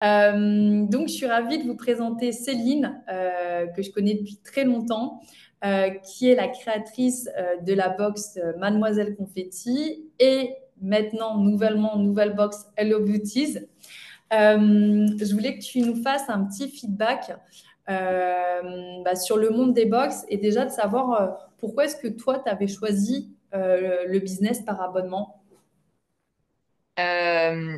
Donc, je suis ravie de vous présenter Céline, que je connais depuis très longtemps, qui est la créatrice de la box Mademoiselle Confetti et maintenant, nouvellement, nouvelle box Hello Beauties. Je voulais que tu nous fasses un petit feedback sur le monde des box et déjà de savoir pourquoi est-ce que toi, tu avais choisi le business par abonnement.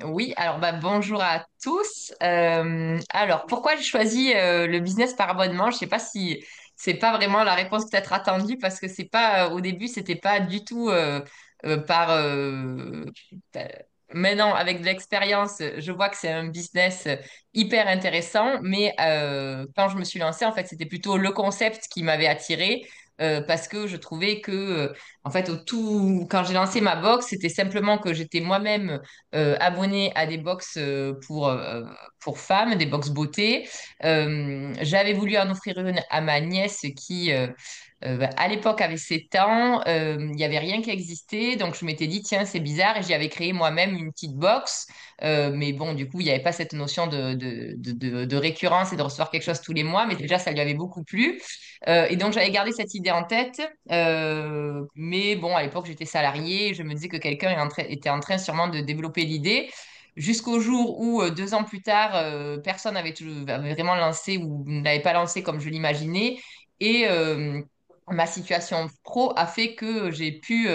Oui, alors bonjour à tous. Alors, pourquoi j'ai choisi le business par abonnement? Je sais pas si c'est pas vraiment la réponse peut-être attendue parce que c'est pas au début c'était pas du tout par. Euh, Maintenant, avec de l'expérience, je vois que c'est un business hyper intéressant, mais quand je me suis lancée, en fait, c'était plutôt le concept qui m'avait attirée parce que je trouvais que en fait, quand j'ai lancé ma box, c'était simplement que j'étais moi-même abonnée à des box pour femmes, des box beauté. J'avais voulu en offrir une à ma nièce qui, à l'époque, avait 7 ans. Il n'y avait rien qui existait. Donc, je m'étais dit, tiens, c'est bizarre. Et j'y avais créé moi-même une petite box. Mais bon, du coup, il n'y avait pas cette notion de récurrence et de recevoir quelque chose tous les mois. Mais déjà, ça lui avait beaucoup plu. Et donc, j'avais gardé cette idée en tête. Mais bon, à l'époque, j'étais salariée. Je me disais que quelqu'un était en train sûrement de développer l'idée. Jusqu'au jour où, 2 ans plus tard, personne avait vraiment lancé ou n'avait pas lancé comme je l'imaginais. Et ma situation pro a fait que j'ai pu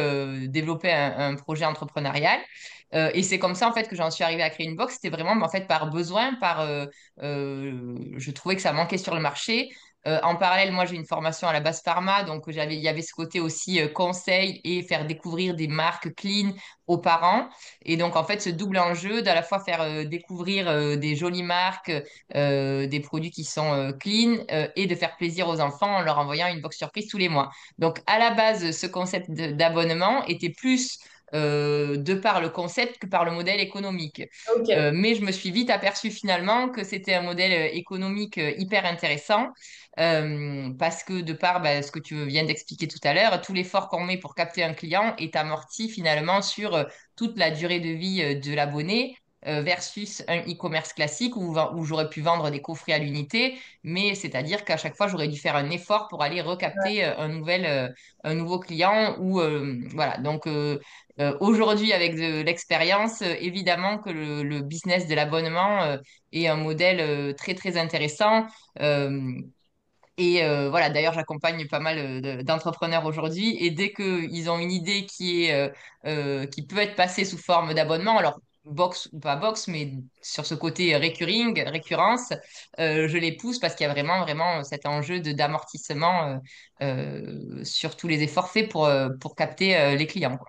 développer un projet entrepreneurial. Et c'est comme ça en fait que j'en suis arrivée à créer une box. C'était vraiment en fait par besoin, je trouvais que ça manquait sur le marché. En parallèle, moi j'ai une formation à la base pharma, donc il y avait ce côté aussi conseil et faire découvrir des marques clean aux parents. Et donc en fait ce double enjeu d'à la fois faire découvrir des jolies marques, des produits qui sont clean et de faire plaisir aux enfants en leur envoyant une box surprise tous les mois. Donc à la base, ce concept d'abonnement était plus de par le concept que par le modèle économique. Ok. Mais je me suis vite aperçue finalement que c'était un modèle économique hyper intéressant parce que de par ce que tu viens d'expliquer tout à l'heure, tout l'effort qu'on met pour capter un client est amorti finalement sur toute la durée de vie de l'abonné versus un e-commerce classique où j'aurais pu vendre des coffrets à l'unité, mais c'est-à-dire qu'à chaque fois, j'aurais dû faire un effort pour aller recapter un nouveau client ou voilà. Donc aujourd'hui, avec de l'expérience, évidemment que le business de l'abonnement est un modèle très très intéressant. Euh, voilà, d'ailleurs, j'accompagne pas mal d'entrepreneurs aujourd'hui. Et dès qu'ils ont une idée qui peut être passée sous forme d'abonnement, alors box ou pas box, mais sur ce côté récurrence, je les pousse parce qu'il y a vraiment, vraiment cet enjeu d'amortissement sur tous les efforts faits pour capter les clients, quoi.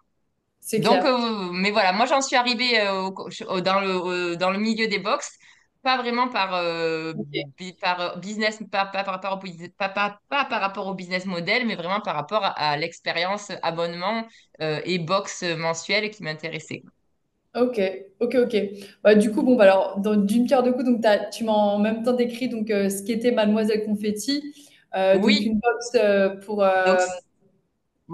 C'est Donc, clair. mais voilà, moi j'en suis arrivée dans le milieu des box, pas vraiment par business, pas par rapport pas par rapport au business model, mais vraiment par rapport à l'expérience abonnement et box mensuelle qui m'intéressait. Ok, ok. Du coup, bon, alors, d'une pierre deux coups, donc tu m'as en même temps décrit donc, ce qu'était Mademoiselle Confetti. Donc, Oui, une box pour. donc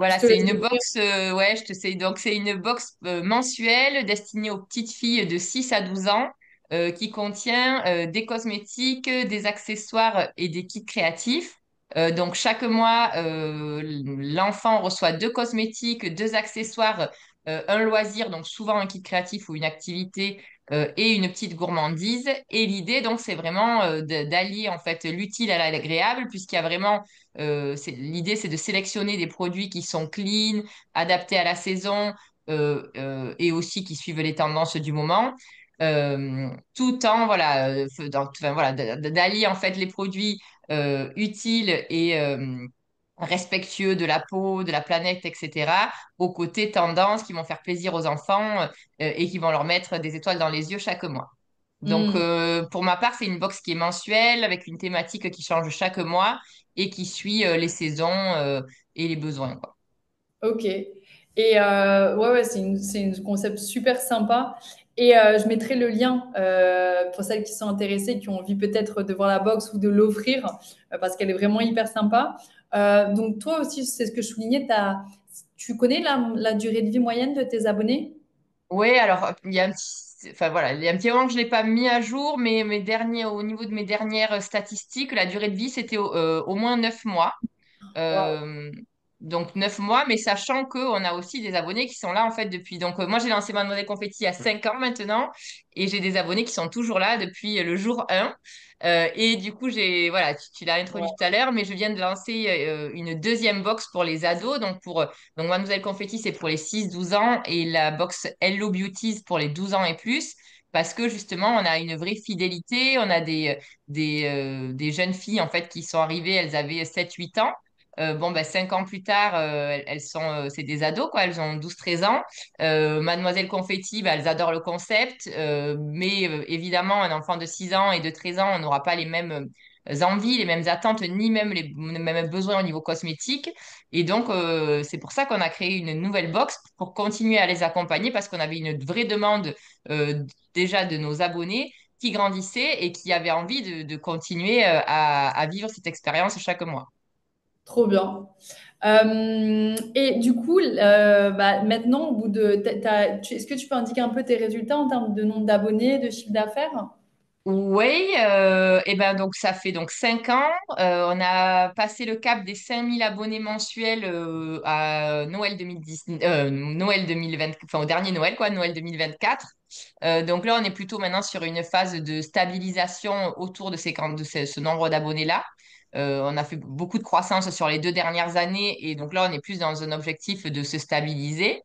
Je voilà, te c'est laisse une décrire. box, ouais, je te sais, donc c'est une box mensuelle destinée aux petites filles de 6 à 12 ans qui contient des cosmétiques, des accessoires et des kits créatifs. Donc chaque mois, l'enfant reçoit 2 cosmétiques, 2 accessoires, un loisir, donc souvent un kit créatif ou une activité et une petite gourmandise. Et l'idée, donc, c'est vraiment d'allier en fait l'utile à l'agréable puisqu'il y a vraiment l'idée, c'est de sélectionner des produits qui sont clean, adaptés à la saison et aussi qui suivent les tendances du moment. Tout en voilà, enfin, voilà, d'allier en fait les produits utiles et respectueux de la peau, de la planète, etc., aux côtés tendances qui vont faire plaisir aux enfants et qui vont leur mettre des étoiles dans les yeux chaque mois. Donc, Hmm, pour ma part, c'est une box qui est mensuelle avec une thématique qui change chaque mois et qui suit les saisons et les besoins, quoi. ok. Et ouais, c'est un concept super sympa. Et je mettrai le lien pour celles qui sont intéressées, qui ont envie peut-être de voir la box ou de l'offrir, parce qu'elle est vraiment hyper sympa. Donc, toi aussi, c'est ce que je soulignais, tu connais la durée de vie moyenne de tes abonnés? Oui, alors il y a un petit enfin voilà, il y a un petit moment que je l'ai pas mis à jour, mais au niveau de mes dernières statistiques, la durée de vie, c'était au moins 9 mois. Waouh. Euh, donc 9 mois, mais sachant qu'on a aussi des abonnés qui sont là en fait depuis. Donc moi j'ai lancé Mademoiselle Confetti il y a 5 ans maintenant et j'ai des abonnés qui sont toujours là depuis le jour 1. Et du coup, voilà, tu l'as introduit tout à l'heure, mais je viens de lancer une deuxième box pour les ados. Donc Mademoiselle Confetti, c'est pour les 6-12 ans et la box Hello Beauties pour les 12 ans et plus. Parce que justement, on a une vraie fidélité. On a des jeunes filles en fait qui sont arrivées, elles avaient 7-8 ans. Bon, ben, 5 ans plus tard, c'est des ados, quoi. Elles ont 12-13 ans. Mademoiselle Confetti, ben, elles adorent le concept. Mais évidemment, un enfant de 6 ans et de 13 ans, on n'aura pas les mêmes envies, les mêmes attentes, ni même les mêmes besoins au niveau cosmétique. Et donc, c'est pour ça qu'on a créé une nouvelle box pour continuer à les accompagner parce qu'on avait une vraie demande déjà de nos abonnés qui grandissaient et qui avaient envie de continuer à vivre cette expérience chaque mois. Trop bien. Et du coup, bah, maintenant, au bout de, est-ce que tu peux indiquer un peu tes résultats en termes de nombre d'abonnés, de chiffre d'affaires? Oui, et ben donc ça fait donc 5 ans. On a passé le cap des 5 000 abonnés mensuels à Noël 2010, Noël 2020, enfin au dernier Noël quoi, Noël 2024. Donc là, on est plutôt maintenant sur une phase de stabilisation autour ce nombre d'abonnés-là. On a fait beaucoup de croissance sur les 2 dernières années et donc là, on est plus dans un objectif de se stabiliser.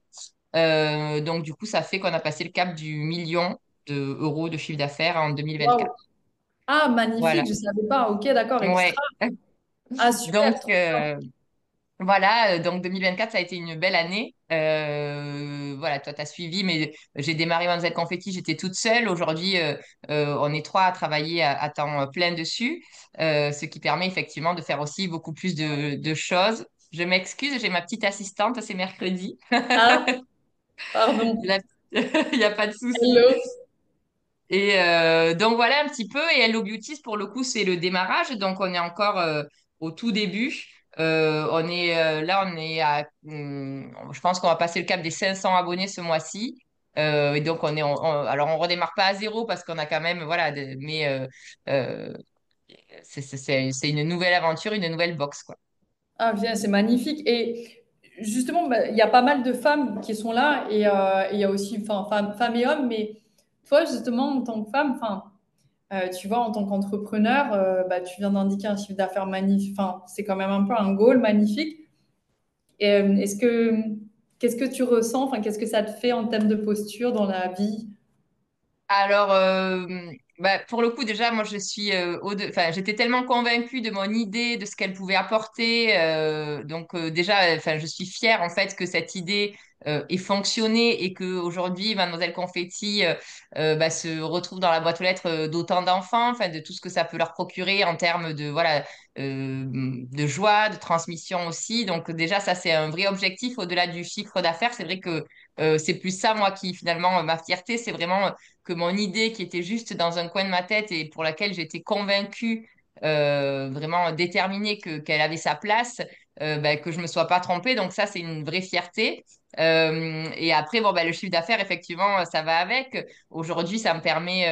Donc du coup, ça fait qu'on a passé le cap du million d'euros de chiffre d'affaires en 2024. Waouh. Ah, Voilà. magnifique, je ne savais pas. Ok, d'accord, extra. Ouais. Ah, super, Donc trop bien. voilà, donc 2024, ça a été une belle année. Voilà, toi, tu as suivi, mais j'ai démarré Mademoiselle Confetti, j'étais toute seule. Aujourd'hui, on est trois à travailler à temps plein dessus, ce qui permet effectivement de faire aussi beaucoup plus de choses. Je m'excuse, j'ai ma petite assistante, c'est mercredi. Ah, pardon. La- Il n'y a pas de souci. Hello. Et donc voilà un petit peu. Et Hello Beauties, pour le coup, c'est le démarrage. Donc on est encore au tout début. On est je pense qu'on va passer le cap des 500 abonnés ce mois-ci. Et donc alors on redémarre pas à zéro parce qu'on a quand même, voilà, mais euh, c'est une nouvelle aventure, une nouvelle box, quoi. Ah, bien, c'est magnifique. Et justement, bah, il y a pas mal de femmes qui sont là et il y a aussi enfin, femmes et hommes. Mais toi, justement, en tant que femme, enfin, tu vois, en tant qu'entrepreneur, bah, tu viens d'indiquer un chiffre d'affaires magnifique. Enfin, c'est quand même un peu un goal magnifique. Et qu'est-ce que tu ressens? Enfin, qu'est-ce que ça te fait en termes de posture dans la vie? Alors, bah, pour le coup, déjà, moi, je suis enfin, j'étais tellement convaincue de mon idée, de ce qu'elle pouvait apporter. Déjà, enfin, je suis fière en fait que cette idée ait fonctionné et que aujourd'hui, Mademoiselle Confetti bah, se retrouve dans la boîte aux lettres d'autant d'enfants, enfin, de tout ce que ça peut leur procurer en termes de voilà, de joie, de transmission aussi. Donc déjà, ça, c'est un vrai objectif au-delà du chiffre d'affaires. C'est vrai que c'est plus ça, moi, qui finalement ma fierté, c'est vraiment que mon idée qui était juste dans un coin de ma tête et pour laquelle j'étais convaincue, vraiment déterminée qu'elle avait sa place, ben, que je me sois pas trompée. Donc ça, c'est une vraie fierté. Et après, bon, ben, le chiffre d'affaires, effectivement, ça va avec. Aujourd'hui, ça me permet,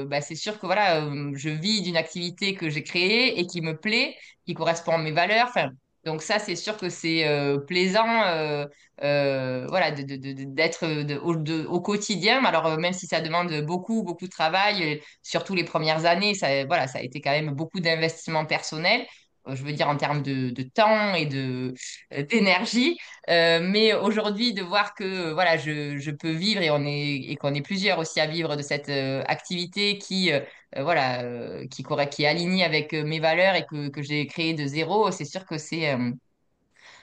ben, c'est sûr que voilà, je vis d'une activité que j'ai créée et qui me plaît, qui correspond à mes valeurs. Enfin, donc ça, c'est sûr que c'est plaisant. Voilà, d'être au quotidien. Alors, même si ça demande beaucoup, beaucoup de travail, surtout les premières années, ça, voilà, ça a été quand même beaucoup d'investissement personnel. Je veux dire en termes de temps et d'énergie. Mais aujourd'hui, de voir que voilà, je peux vivre et qu'on est plusieurs aussi à vivre de cette activité voilà, qui est alignée avec mes valeurs et que j'ai créée de zéro, c'est sûr que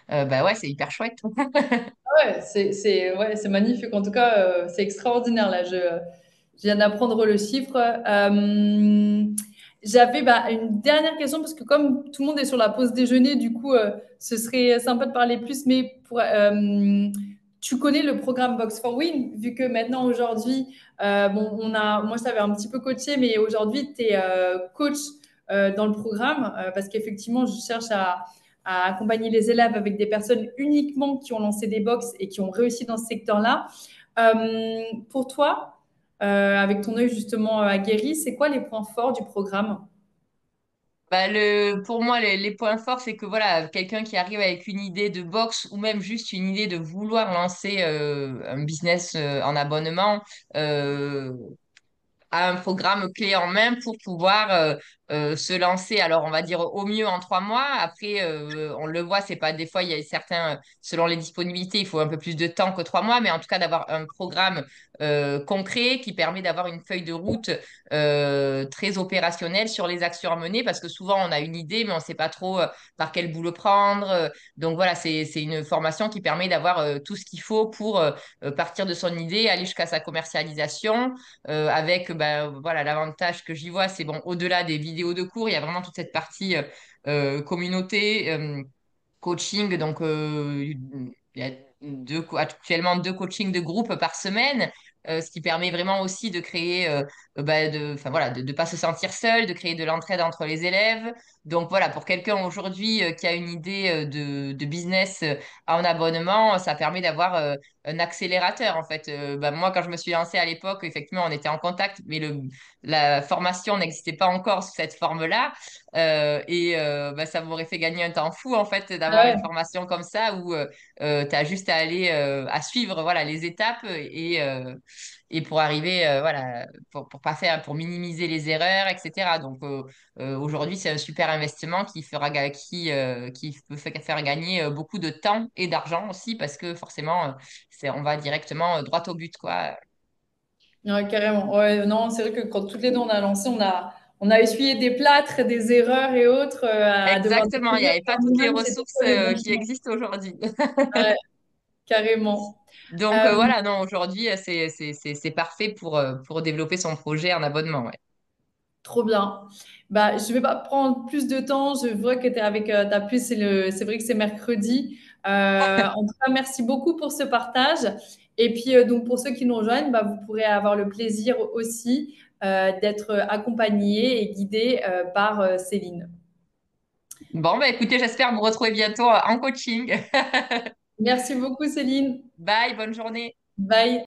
bah ouais, c'est hyper chouette. Ouais, ouais, c'est magnifique. En tout cas, c'est extraordinaire. Là, je viens d'apprendre le chiffre. J'avais bah, une dernière question parce que comme tout le monde est sur la pause déjeuner, du coup, ce serait sympa de parler plus. Mais tu connais le programme Box for Win, vu que maintenant, aujourd'hui, bon, moi, je t'avais un petit peu coaché, mais aujourd'hui, tu es coach dans le programme parce qu'effectivement, je cherche à accompagner les élèves avec des personnes uniquement qui ont lancé des box et qui ont réussi dans ce secteur-là. Pour toi, avec ton œil justement aguerri, c'est quoi les points forts du programme? Bah, pour moi, les points forts, c'est que voilà, quelqu'un qui arrive avec une idée de box ou même juste une idée de vouloir lancer un business en abonnement, euh, a un programme clé en main pour pouvoir se lancer. Alors, on va dire au mieux en 3 mois. Après, on le voit, c'est pas des fois, il y a certains, selon les disponibilités, il faut un peu plus de temps que 3 mois, mais en tout cas d'avoir un programme concret qui permet d'avoir une feuille de route très opérationnelle sur les actions à mener, parce que souvent on a une idée, mais on sait pas trop par quel bout le prendre. Donc voilà, c'est une formation qui permet d'avoir tout ce qu'il faut pour partir de son idée, aller jusqu'à sa commercialisation avec ben, voilà, l'avantage que j'y vois, c'est bon, au-delà des vidéos de cours, il y a vraiment toute cette partie communauté, coaching. Donc, il y a actuellement 2 coachings de groupe par semaine, ce qui permet vraiment aussi de créer, enfin, voilà, de ne pas se sentir seul, de créer de l'entraide entre les élèves. Donc voilà, pour quelqu'un aujourd'hui qui a une idée de business en abonnement, ça permet d'avoir un accélérateur en fait. Moi, quand je me suis lancée à l'époque, effectivement, on était en contact, mais la formation n'existait pas encore sous cette forme-là. Ça m'aurait fait gagner un temps fou en fait d'avoir une Ouais, formation comme ça où tu as juste à aller à suivre voilà les étapes et pour arriver voilà pour pas faire pour minimiser les erreurs, etc. Donc aujourd'hui c'est un super investissement qui peut faire gagner beaucoup de temps et d'argent aussi parce que forcément on va directement droit au but quoi. ouais, carrément. Ouais, non, c'est vrai que quand toutes les deux on a lancé, on a essuyé des plâtres, des erreurs et autres à devoir Exactement, il n'y découvrir avait pas par toutes les nous-mêmes. C'était ressources pas évident. qui existent aujourd'hui. Ouais, carrément. Donc Euh, voilà, non, aujourd'hui, c'est parfait pour développer son projet en abonnement. Ouais. Trop bien. Bah, je vais pas prendre plus de temps. Je vois que tu es avec ta puce. C'est vrai que c'est mercredi. En tout cas, merci beaucoup pour ce partage. Et puis, donc, pour ceux qui nous rejoignent, bah, vous pourrez avoir le plaisir aussi d'être accompagné et guidé par Céline. Bon, bah écoutez, j'espère vous retrouver bientôt en coaching. Merci beaucoup, Céline. Bye, bonne journée. Bye.